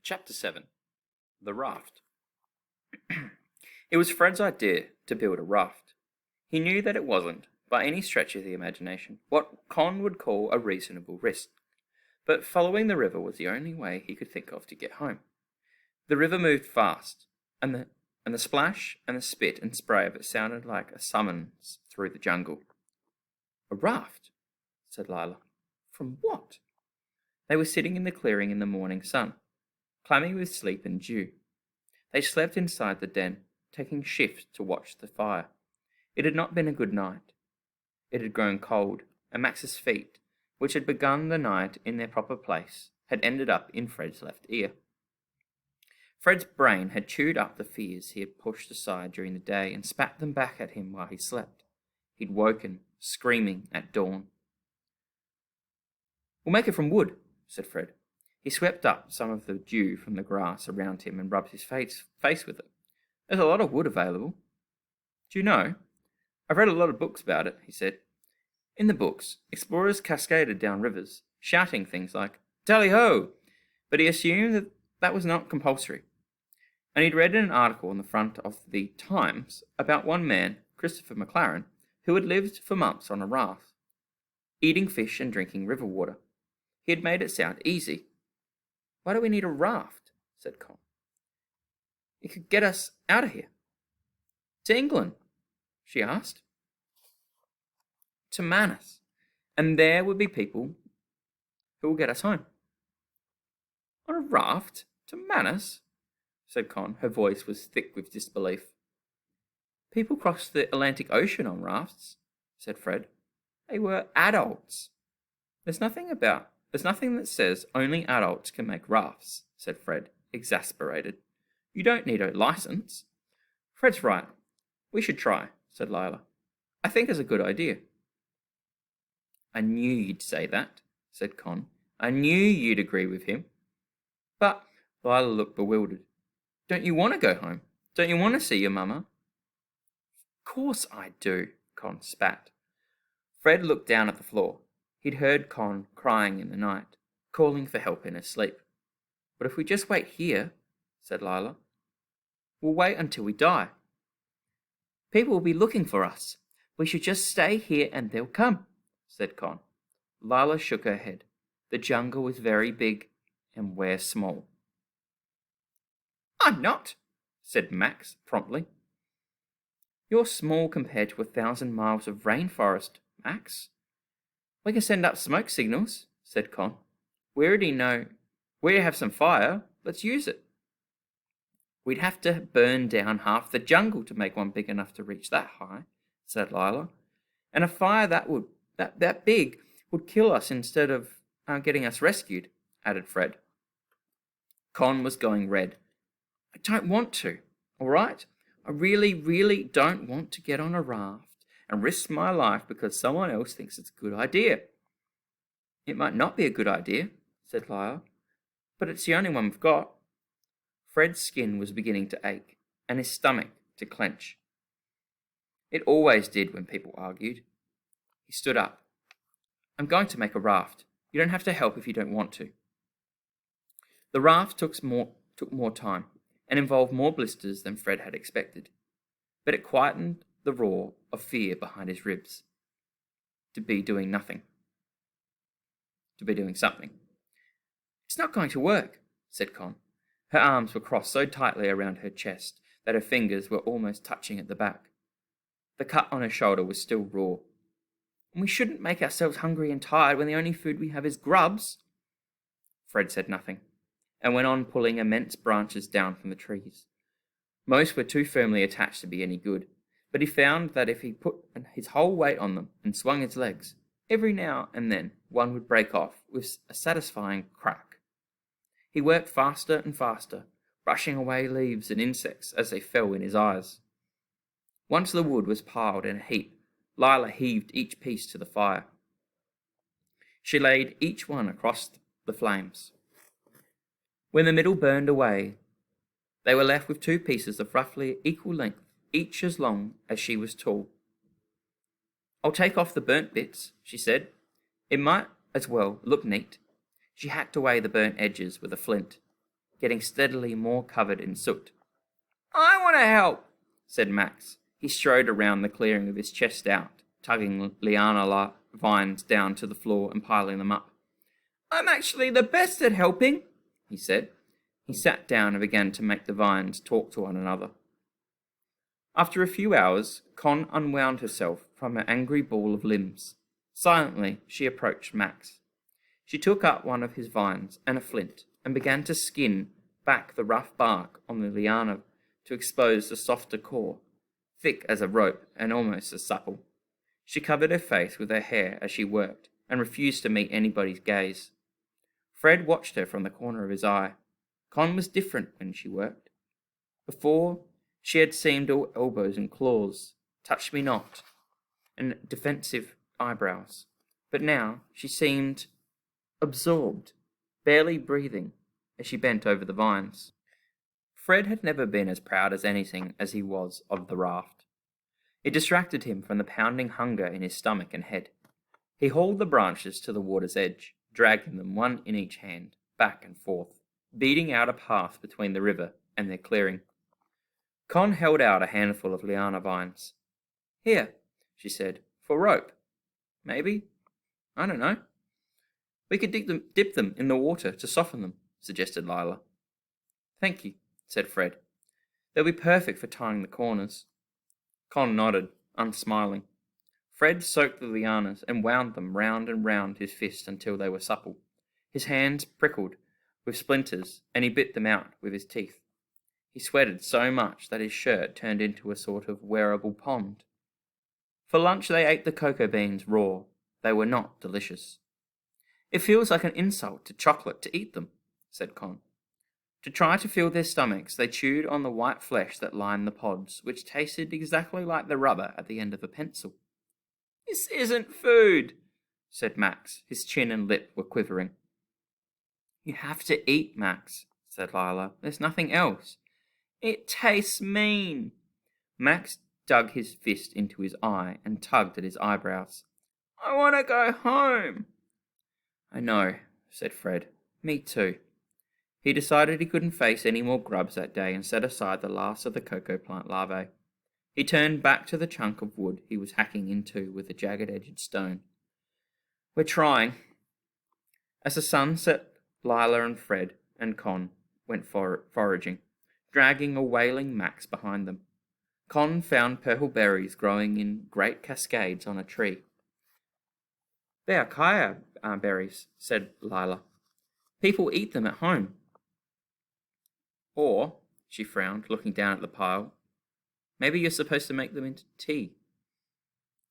Chapter 7. The Raft. It was Fred's idea to build a raft. He knew that it wasn't, by any stretch of the imagination, what Con would call a reasonable risk, but following the river was the only way he could think of to get home. The river moved fast, and the splash and the spit and spray of it sounded like a summons through the jungle. "A raft?" said Lila. "From what?" They were sitting in the clearing in the morning sun, clammy with sleep and dew. They slept inside the den, taking shift to watch the fire. It had not been a good night. It had grown cold, and Max's feet, which had begun the night in their proper place, had ended up in Fred's left ear. Fred's brain had chewed up the fears he had pushed aside during the day and spat them back at him while he slept. He'd woken, screaming, at dawn. "We'll make it from wood," said Fred. He swept up some of the dew from the grass around him and rubbed his face with it. "There's a lot of wood available. Do you know? I've read a lot of books about it," he said. In the books, explorers cascaded down rivers, shouting things like, "Tally-ho!" But he assumed that was not compulsory. And he'd read in an article on the front of the Times about one man, Christopher McLaren, who had lived for months on a raft, eating fish and drinking river water. He had made it sound easy. "Why do we need a raft?" said Con. "It could get us out of here." "To England?" she asked. "To Manus. And there would be people who will get us home." "On a raft? To Manus?" said Con. Her voice was thick with disbelief. "People crossed the Atlantic Ocean on rafts," said Fred. "They were adults." There's nothing that says only adults can make rafts," said Fred, exasperated. "You don't need a license." "Fred's right. We should try," said Lila. "I think it's a good idea." "I knew you'd say that," said Con. "I knew you'd agree with him." "But," Lila looked bewildered, "don't you want to go home? Don't you want to see your mama?" "Of course I do," Con spat. Fred looked down at the floor. He'd heard Con crying in the night, calling for help in his sleep. "But if we just wait here," said Lila, "we'll wait until we die. People will be looking for us. We should just stay here and they'll come," said Con. Lila shook her head. The jungle was very big and we're small. "I'm not," said Max promptly. "You're small compared to 1,000 miles of rainforest, Max." "We can send up smoke signals," said Con. "We already know where you have some fire. Let's use it." "We'd have to burn down half the jungle to make one big enough to reach that high," said Lila. "And a fire that big would kill us instead of getting us rescued," added Fred. Con was going red. "I don't want to, all right? I really, really don't want to get on a raft and risk my life because someone else thinks it's a good idea." "It might not be a good idea," said Lila, "but it's the only one we've got." Fred's skin was beginning to ache, and his stomach to clench. It always did when people argued. He stood up. "I'm going to make a raft. You don't have to help if you don't want to." The raft took more time, and involved more blisters than Fred had expected, but it quietened the roar of fear behind his ribs. To be doing nothing. To be doing something. "It's not going to work," said Con. Her arms were crossed so tightly around her chest that her fingers were almost touching at the back. The cut on her shoulder was still raw. "And we shouldn't make ourselves hungry and tired when the only food we have is grubs." Fred said nothing, and went on pulling immense branches down from the trees. Most were too firmly attached to be any good, but he found that if he put his whole weight on them and swung his legs, every now and then one would break off with a satisfying crack. He worked faster and faster, brushing away leaves and insects as they fell in his eyes. Once the wood was piled in a heap, Lila heaved each piece to the fire. She laid each one across the flames. When the middle burned away, they were left with two pieces of roughly equal length, each as long as she was tall. "I'll take off the burnt bits," she said. "It might as well look neat." She hacked away the burnt edges with a flint. getting steadily more covered in soot. "I want to help," said Max. He strode around the clearing with his chest out, tugging liana vines down to the floor and piling them up. "I'm actually the best at helping," he said. He sat down and began to make the vines talk to one another. After a few hours, Con unwound herself from her angry ball of limbs. Silently, she approached Max. She took up one of his vines and a flint and began to skin back the rough bark on the liana to expose the softer core, thick as a rope and almost as supple. She covered her face with her hair as she worked and refused to meet anybody's gaze. Fred watched her from the corner of his eye. Con was different when she worked. Before, she had seemed all elbows and claws, touch-me-not, and defensive eyebrows. But now she seemed absorbed, barely breathing, as she bent over the vines. Fred had never been as proud as anything as he was of the raft. It distracted him from the pounding hunger in his stomach and head. He hauled the branches to the water's edge, dragging them one in each hand, back and forth, beating out a path between the river and their clearing. Con held out a handful of liana vines. "Here," she said, "for rope. Maybe. I don't know. We could dip them in the water to soften them," suggested Lila. "Thank you," said Fred. "They'll be perfect for tying the corners." Con nodded, unsmiling. Fred soaked the lianas and wound them round and round his fist until they were supple. His hands prickled with splinters, and he bit them out with his teeth. He sweated so much that his shirt turned into a sort of wearable pond. For lunch they ate the cocoa beans raw. They were not delicious. "It feels like an insult to chocolate to eat them," said Con. To try to fill their stomachs, they chewed on the white flesh that lined the pods, which tasted exactly like the rubber at the end of a pencil. "This isn't food," said Max. His chin and lip were quivering. "You have to eat, Max," said Lila. "There's nothing else." "It tastes mean." Max dug his fist into his eye and tugged at his eyebrows. "I want to go home." "I know," said Fred. "Me too." He decided he couldn't face any more grubs that day and set aside the last of the cocoa plant larvae. He turned back to the chunk of wood he was hacking into with a jagged-edged stone. "We're trying." As the sun set, Lila and Fred and Con went foraging, dragging a wailing Max behind them. Con found purple berries growing in great cascades on a tree. "They are kaya berries," said Lila. "People eat them at home." "Or," she frowned, looking down at the pile, "maybe you're supposed to make them into tea."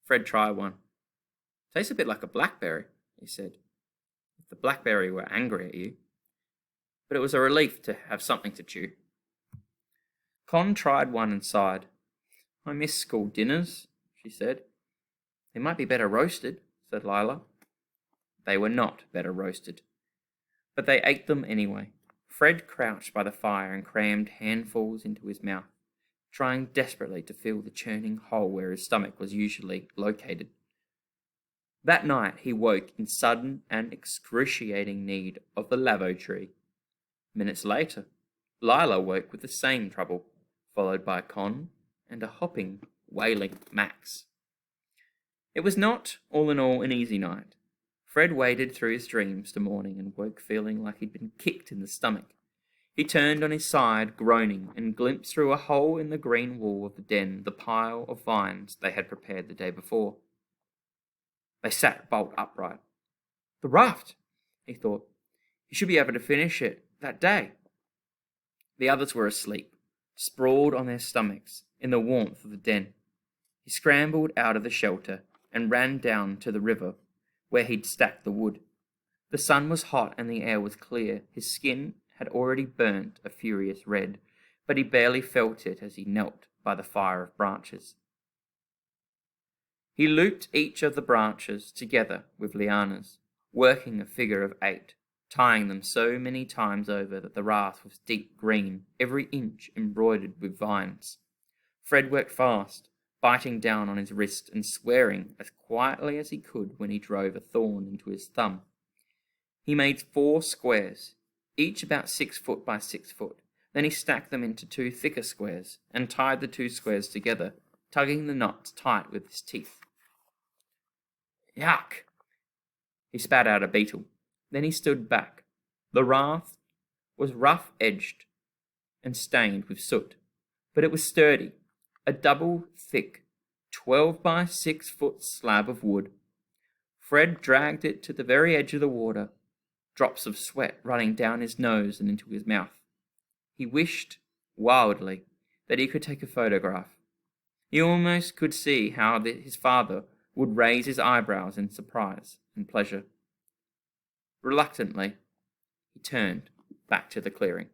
Fred tried one. "Tastes a bit like a blackberry," he said. "If the blackberry were angry at you." But it was a relief to have something to chew. Con tried one and sighed. "I miss school dinners," she said. "They might be better roasted," said Lila. They were not better roasted. But they ate them anyway. Fred crouched by the fire and crammed handfuls into his mouth, trying desperately to fill the churning hole where his stomach was usually located. That night he woke in sudden and excruciating need of the lavatory. Minutes later, Lila woke with the same trouble, followed by Con and a hopping, wailing Max. It was not, all in all, an easy night. Fred waded through his dreams to morning and woke feeling like he'd been kicked in the stomach. He turned on his side, groaning, and glimpsed through a hole in the green wall of the den the pile of vines they had prepared the day before. They sat bolt upright. "The raft," he thought. "He should be able to finish it that day." The others were asleep, sprawled on their stomachs in the warmth of the den. He scrambled out of the shelter and ran down to the river where he'd stacked the wood. The sun was hot and the air was clear. His skin had already burnt a furious red, but he barely felt it as he knelt by the fire of branches. He looped each of the branches together with lianas, working a figure of 8, tying them so many times over that the raft was deep green, every inch embroidered with vines. Fred worked fast, biting down on his wrist and swearing as quietly as he could when he drove a thorn into his thumb. He made 4 squares, each about 6 foot by 6 foot. Then he stacked them into 2 thicker squares and tied the 2 squares together, tugging the knots tight with his teeth. Yuck! He spat out a beetle. Then he stood back. The raft was rough-edged and stained with soot, but it was sturdy, a double-thick, 12 by 6 foot slab of wood. Fred dragged it to the very edge of the water, drops of sweat running down his nose and into his mouth. He wished, wildly, that he could take a photograph. He almost could see how his father would raise his eyebrows in surprise and pleasure. Reluctantly, he turned back to the clearing.